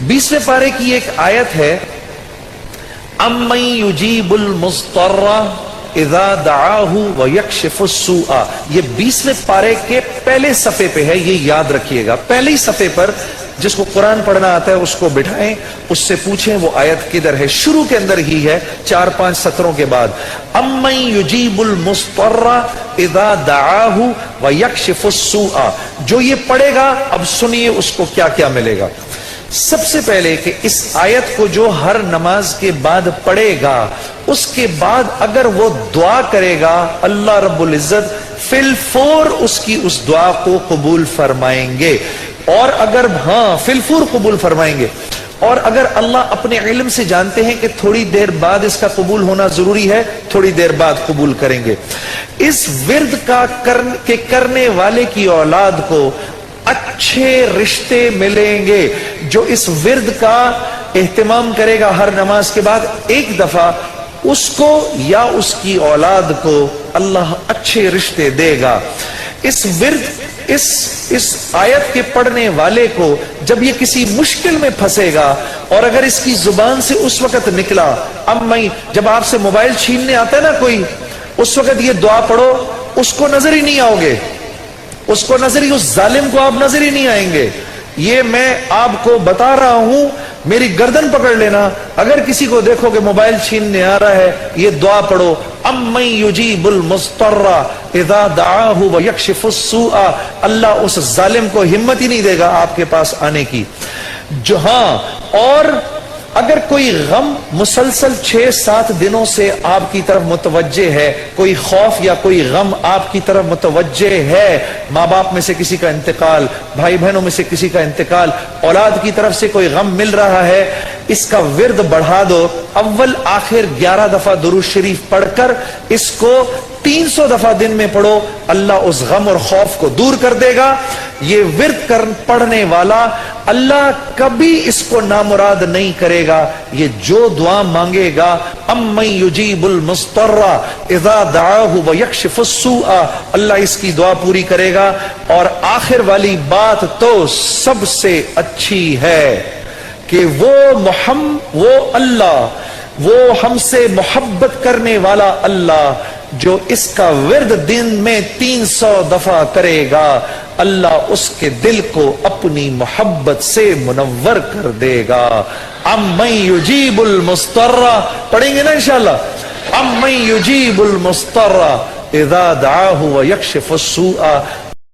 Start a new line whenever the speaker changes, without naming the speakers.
20वें पारे की एक आयत है, अम्मन युजीबुल मुस्तर्रा इज़ा दआहु व यक्शिफुस सूआ। ये 20वें पारे के पहले सफ़े पे है, ये याद रखिएगा। पहले ही सफ़े पर जिसको कुरान पढ़ना आता है उसको बिठाएं, उससे पूछें वो आयत किधर है। शुरू के अंदर ही है, 4-5 सत्रों के बाद। अम्मन युजीबुल मुस्तर्रा इज़ा दआहु व यक्शिफुस सूआ। जो ये पढ़ेगा, अब सुनिए उसको क्या क्या मिलेगा। सबसे पहले कि इस आयत को जो हर नमाज के बाद पढ़ेगा, उसके बाद अगर वो दुआ करेगा, अल्लाह रब्बुल इज्जत फिलफौर उसकी उस दुआ को कबूल फरमाएंगे। और अगर फिलफौर कबूल फरमाएंगे। और अगर अल्लाह अपने इल्म से जानते हैं कि थोड़ी देर बाद इसका कबूल होना जरूरी है, थोड़ी देर बाद कबूल करेंगे। इस विर्द का करने वाले की औलाद को अच्छे रिश्ते मिलेंगे। जो इस विर्द का एहतमाम करेगा हर नमाज के बाद एक दफा, उसको या उसकी औलाद को अल्लाह अच्छे रिश्ते देगा। इस विर्द इस आयत के पढ़ने वाले को जब ये किसी मुश्किल में फंसेगा, और अगर इसकी जुबान से उस वक्त निकला, अम्मी, जब आपसे मोबाइल छीनने आता है ना कोई, उस वक्त ये दुआ पढ़ो, उसको नजर ही नहीं आओगे, उसको नजर ही, उस जालिम को आप नजर ही नहीं आएंगे। ये मैं आपको बता रहा हूं, मेरी गर्दन पकड़ लेना। अगर किसी को देखोगे मोबाइल छीनने आ रहा है, ये दुआ पढ़ो, अम्मन युजीबुल मुस्तर्रा इज़ा दआहु व यक्शिफुस सूआ। अल्लाह उस जालिम को हिम्मत ही नहीं देगा आपके पास आने की। जो और अगर कोई गम मुसलसल 6-7 दिनों से आपकी तरफ मुतवज्जे है, कोई खौफ या कोई गम आपकी तरफ मुतवज्जे है, माँ बाप में से किसी का इंतकाल, भाई बहनों में से किसी का इंतकाल, औलाद की तरफ से कोई गम मिल रहा है, इसका विर्द बढ़ा दो। अव्वल आखिर 11 दफा दुरूद शरीफ पढ़कर इसको 300 दफा दिन में पढ़ो, अल्लाह उस गम और खौफ को दूर कर देगा। ये विर्द पढ़ने वाला अल्लाह कभी इसको नामुराद नहीं करेगा। ये जो दुआ मांगेगा, अम्मन युजीबुल मुस्तर्रा इज़ा दआहु व यक्शिफुस सूआ, अल्लाह इसकी दुआ पूरी करेगा। और आखिर वाली बात तो सबसे अच्छी है कि वो अल्लाह, वो हमसे मोहब्बत करने वाला अल्लाह, जो इसका विर्द दिन में 300 दफा करेगा, अल्लाह उसके दिल को अपनी मोहब्बत से मुनव्वर कर देगा। अम्मन युजीबुल मुस्तर्रा, पढ़ेंगे ना इंशाअल्लाह। अम्मन युजीबुल मुस्तर्रा इज़ा दआहु व यक्शिफुस सूआ।